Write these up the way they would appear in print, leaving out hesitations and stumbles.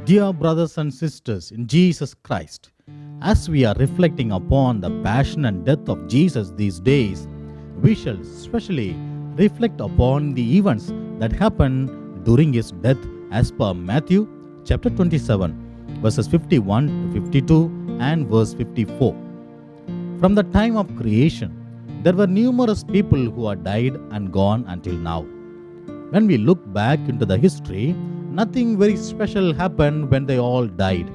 Dear brothers and sisters in Jesus Christ, as we are reflecting upon the passion and death of Jesus these days, we shall especially reflect upon the events that happened during his death as per Matthew chapter 27, verses 51 to 52 and verse 54. From the time of creation, there were numerous people who had died and gone until now. When we look back into the history, nothing very special happened when they all died.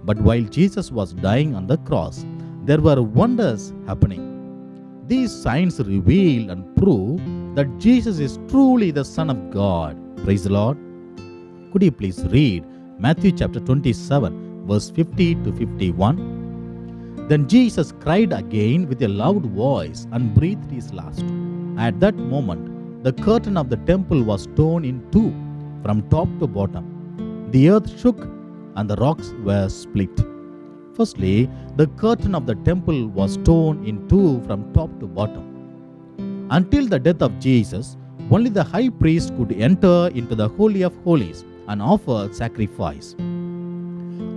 But while Jesus was dying on the cross, there were wonders happening. These signs reveal and prove that Jesus is truly the Son of God. Praise the Lord. Could you please read Matthew chapter 27, verse 50 to 51? Then Jesus cried again with a loud voice and breathed his last. At that moment, the curtain of the temple was torn in two from top to bottom. The earth shook and the rocks were split. Firstly, the curtain of the temple was torn in two from top to bottom. Until the death of Jesus, only the high priest could enter into the Holy of Holies and offer sacrifice.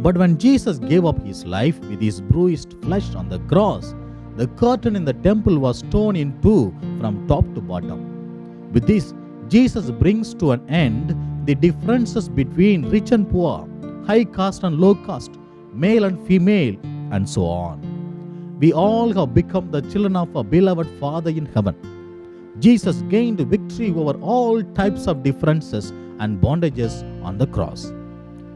But when Jesus gave up his life with his bruised flesh on the cross, the curtain in the temple was torn in two from top to bottom. With this, Jesus brings to an end the differences between rich and poor, high caste and low caste, male and female, and so on. We all have become the children of our beloved Father in heaven. Jesus gained victory over all types of differences and bondages on the cross.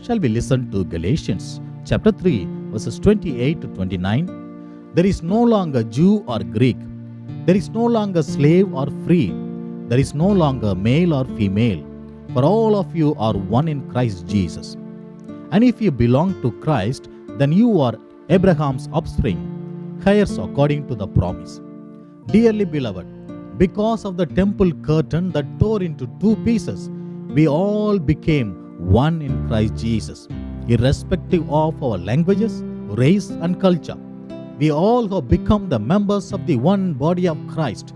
Shall we listen to Galatians chapter 3, verses 28 to 29? There is no longer Jew or Greek. There is no longer slave or free. There is no longer male or female, for all of you are one in Christ Jesus. And if you belong to Christ, then you are Abraham's offspring, heirs according to the promise. Dearly beloved, because of the temple curtain that tore into two pieces, we all became one in Christ Jesus, irrespective of our languages, race, and culture. We all have become the members of the one body of Christ.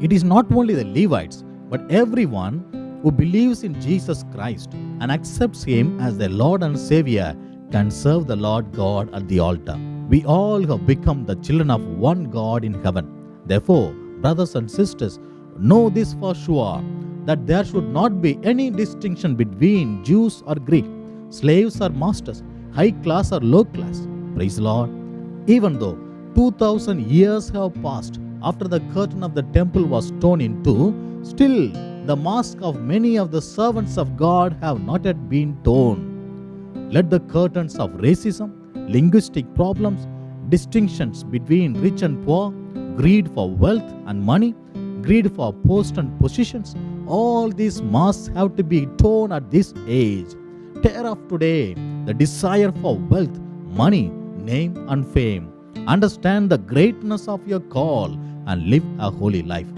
It is not only the Levites, but everyone who believes in Jesus Christ and accepts Him as their Lord and Savior can serve the Lord God at the altar. We all have become the children of one God in heaven. Therefore, brothers and sisters, know this for sure, that there should not be any distinction between Jews or Greek, slaves or masters, high class or low class. Praise the Lord. Even though 2000 years have passed after the curtain of the temple was torn in two, still the masks of many of the servants of God have not yet been torn. Let the curtains of racism, linguistic problems, distinctions between rich and poor, greed for wealth and money, greed for post and positions, all these masks have to be torn at this age. Tear off today the desire for wealth, money, name and fame. Understand the greatness of your call and live a holy life.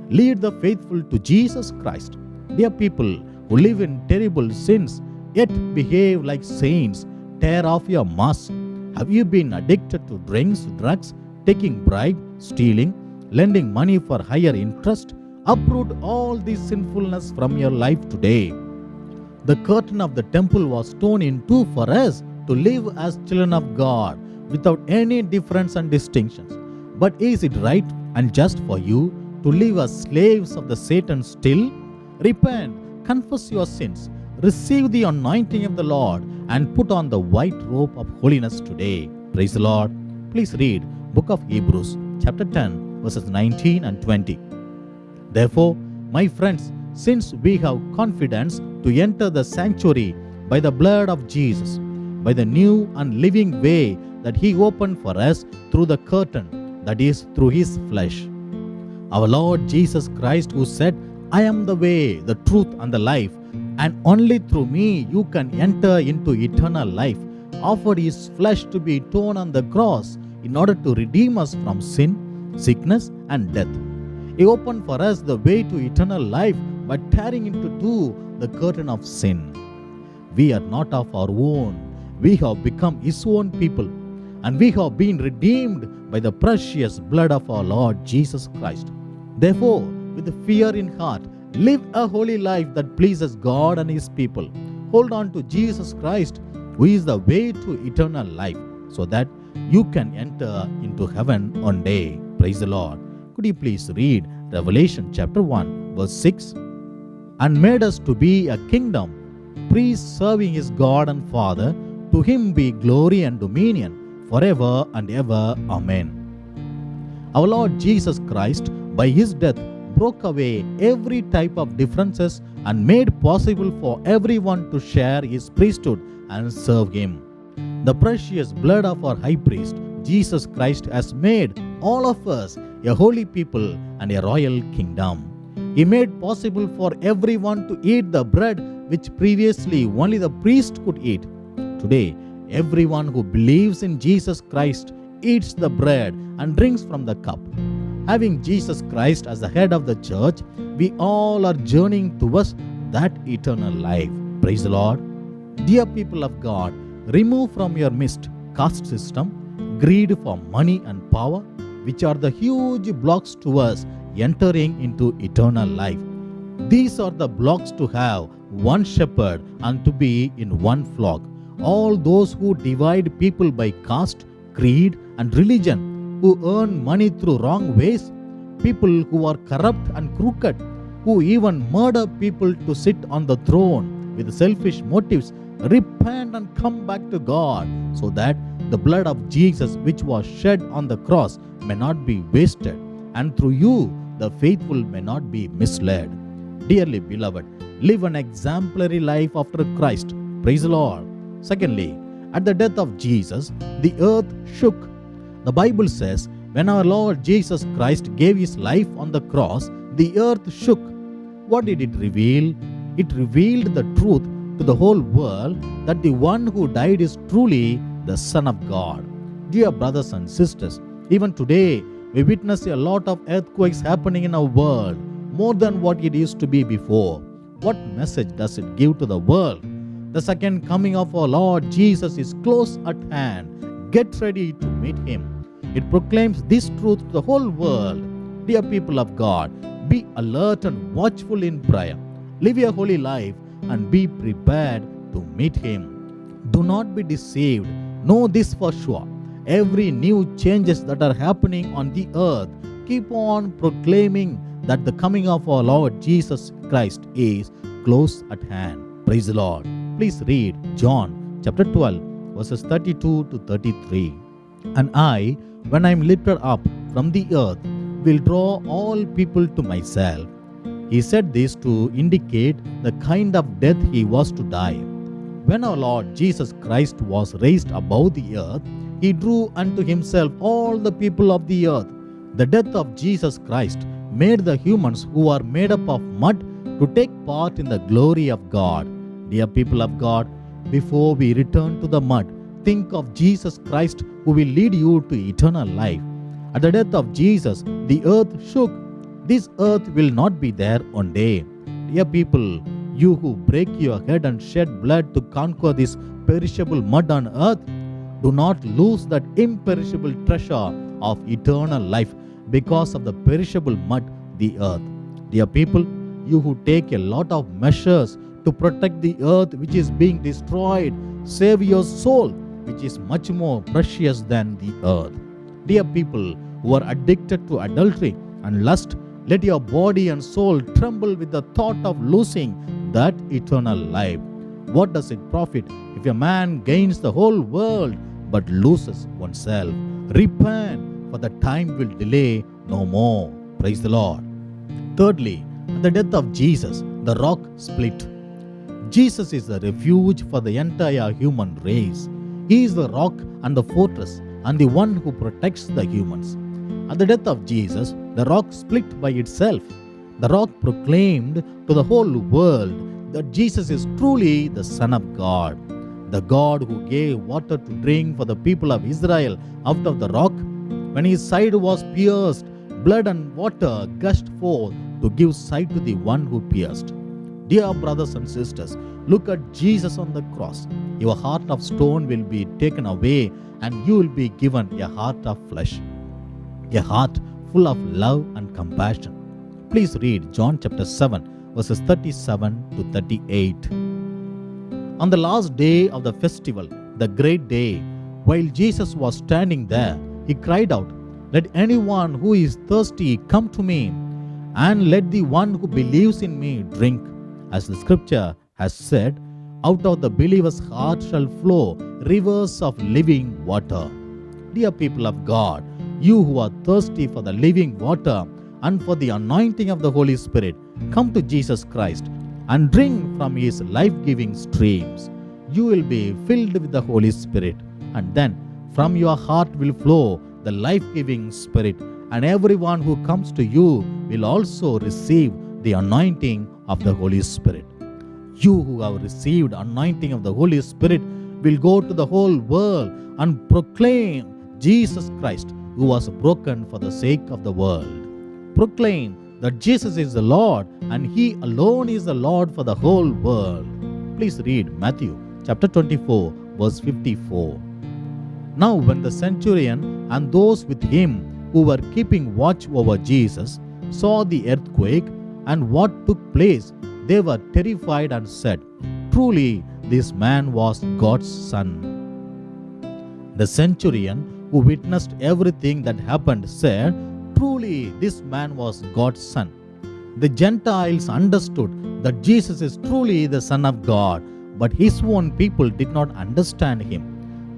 Lead the faithful to Jesus Christ. Dear people who live in terrible sins yet behave like saints, tear off your mask. Have you been addicted to drinks, drugs, taking bribe, stealing, lending money for higher interest? Uproot all this sinfulness from your life today. The curtain of the temple was torn in two for us to live as children of God without any difference and distinctions. But is it right and just for you to live as slaves of the Satan still? Repent, confess your sins, receive the anointing of the Lord, and put on the white robe of holiness today. Praise the Lord. Please read Book of Hebrews, chapter 10, verses 19 and 20. Therefore, my friends, since we have confidence to enter the sanctuary by the blood of Jesus, by the new and living way that He opened for us through the curtain, that is, through His flesh. Our Lord Jesus Christ, who said, I am the way, the truth, and the life, and only through me you can enter into eternal life, offered His flesh to be torn on the cross in order to redeem us from sin, sickness, and death. He opened for us the way to eternal life by tearing into two the curtain of sin. We are not of our own. We have become His own people, and we have been redeemed by the precious blood of our Lord Jesus Christ. Therefore, with fear in heart, live a holy life that pleases God and His people. Hold on to Jesus Christ, who is the way to eternal life, so that you can enter into heaven one day. Praise the Lord. Could you please read Revelation chapter 1, verse 6? And made us to be a kingdom, priests serving his God and Father. To him be glory and dominion forever and ever. Amen. Our Lord Jesus Christ, by his death, broke away every type of differences and made possible for everyone to share his priesthood and serve him. The precious blood of our high priest, Jesus Christ, has made all of us a holy people and a royal kingdom. He made possible for everyone to eat the bread which previously only the priest could eat. Today, everyone who believes in Jesus Christ eats the bread and drinks from the cup. Having Jesus Christ as the head of the church, we all are journeying towards that eternal life. Praise the Lord. Dear people of God, remove from your midst caste system, greed for money and power, which are the huge blocks to us entering into eternal life. These are the blocks to have one shepherd and to be in one flock. All those who divide people by caste, creed, and religion, who earn money through wrong ways, people who are corrupt and crooked, who even murder people to sit on the throne with selfish motives, repent and come back to God, so that the blood of Jesus which was shed on the cross may not be wasted, and through you the faithful may not be misled. Dearly beloved, live an exemplary life after Christ. Praise the Lord. Secondly, at the death of Jesus, the earth shook. The Bible says, when our Lord Jesus Christ gave his life on the cross, the earth shook. What did it reveal? It revealed the truth to the whole world that the one who died is truly the Son of God. Dear brothers and sisters, even today we witness a lot of earthquakes happening in our world, more than what it used to be before. What message does it give to the world? The second coming of our Lord Jesus is close at hand. Get ready to meet him. It proclaims this truth to the whole world. Dear people of God, be alert and watchful in prayer. Live a holy life and be prepared to meet him. Do not be deceived. Know this for sure. Every new changes that are happening on the earth keep on proclaiming that the coming of our Lord Jesus Christ is close at hand. Praise the Lord. Please read John chapter 12 verses 32 to 33. And I, when I am lifted up from the earth, will draw all people to myself. He said this to indicate the kind of death he was to die. When our Lord Jesus Christ was raised above the earth, he drew unto himself all the people of the earth. The death of Jesus Christ made the humans who are made up of mud to take part in the glory of God. Dear people of God, before we return to the mud, think of Jesus Christ who will lead you to eternal life. At the death of Jesus, the earth shook. This earth will not be there one day. Dear people, you who break your head and shed blood to conquer this perishable mud on earth, do not lose that imperishable treasure of eternal life because of the perishable mud, the earth. Dear people, you who take a lot of measures to protect the earth which is being destroyed, save your soul, which is much more precious than the earth. Dear people who are addicted to adultery and lust, let your body and soul tremble with the thought of losing that eternal life. What does it profit if a man gains the whole world but loses oneself? Repent, for the time will delay no more. Praise the Lord. Thirdly, at the death of Jesus, the rock split. Jesus is the refuge for the entire human race. He is the rock and the fortress and the one who protects the humans. At the death of Jesus, the rock split by itself. The rock proclaimed to the whole world that Jesus is truly the Son of God. The God who gave water to drink for the people of Israel out of the rock. When his side was pierced, blood and water gushed forth to give sight to the one who pierced. Dear brothers and sisters, look at Jesus on the cross. Your heart of stone will be taken away and you will be given a heart of flesh, a heart full of love and compassion. Please read John chapter 7 verses 37 to 38. On the last day of the festival, the great day, while Jesus was standing there, he cried out, "Let anyone who is thirsty come to me, and let the one who believes in me drink." As the scripture has said, out of the believer's heart shall flow rivers of living water. Dear people of God, you who are thirsty for the living water and for the anointing of the Holy Spirit, come to Jesus Christ and drink from his life-giving streams. You will be filled with the Holy Spirit, and then from your heart will flow the life-giving Spirit, and everyone who comes to you will also receive the anointing of the Holy Spirit. You who have received anointing of the Holy Spirit will go to the whole world and proclaim Jesus Christ, who was broken for the sake of the world. Proclaim that Jesus is the Lord and He alone is the Lord for the whole world. Please read Matthew chapter 24, verse 54. Now when the centurion and those with him who were keeping watch over Jesus saw the earthquake and what took place, they were terrified and said, "Truly, this man was God's son." The centurion who witnessed everything that happened said, "Truly, this man was God's son." The Gentiles understood that Jesus is truly the Son of God, but his own people did not understand him.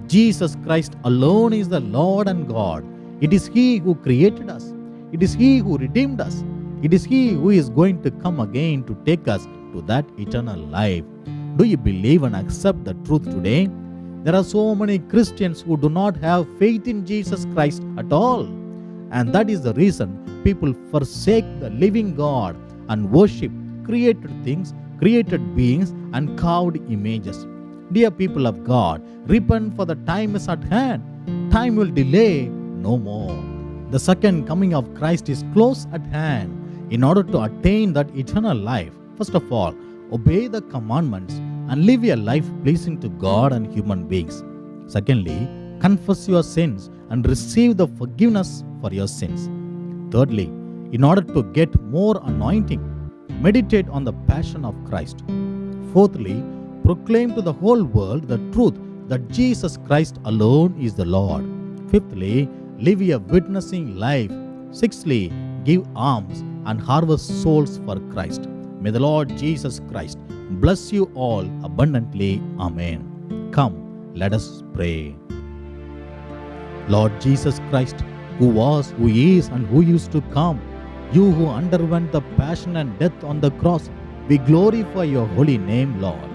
Jesus Christ alone is the Lord and God. It is He who created us. It is He who redeemed us. It is He who is going to come again to take us to that eternal life. Do you believe and accept the truth today? There are so many Christians who do not have faith in Jesus Christ at all. And that is the reason people forsake the living God and worship created things, created beings, and carved images. Dear people of God, repent, for the time is at hand. Time will delay no more. The second coming of Christ is close at hand. In order to attain that eternal life, first of all, obey the commandments and live a life pleasing to God and human beings. Secondly, confess your sins and receive the forgiveness for your sins. Thirdly, in order to get more anointing, meditate on the passion of Christ. Fourthly, proclaim to the whole world the truth that Jesus Christ alone is the Lord. Fifthly, live a witnessing life. Sixthly, give alms and harvest souls for Christ. May the Lord Jesus Christ bless you all abundantly. Amen. Come, let us pray. Lord Jesus Christ, who was, who is, and who used to come, you who underwent the passion and death on the cross, we glorify your holy name, Lord.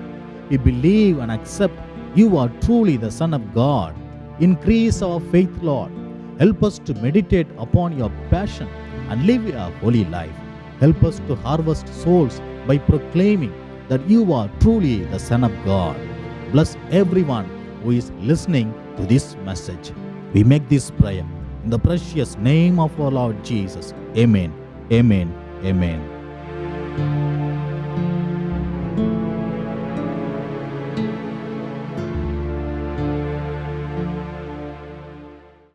We believe and accept you are truly the Son of God. Increase our faith, Lord. Help us to meditate upon your passion and live a holy life. Help us to harvest souls by proclaiming that you are truly the Son of God. Bless everyone who is listening to this message. We make this prayer in the precious name of our Lord Jesus. Amen. Amen. Amen.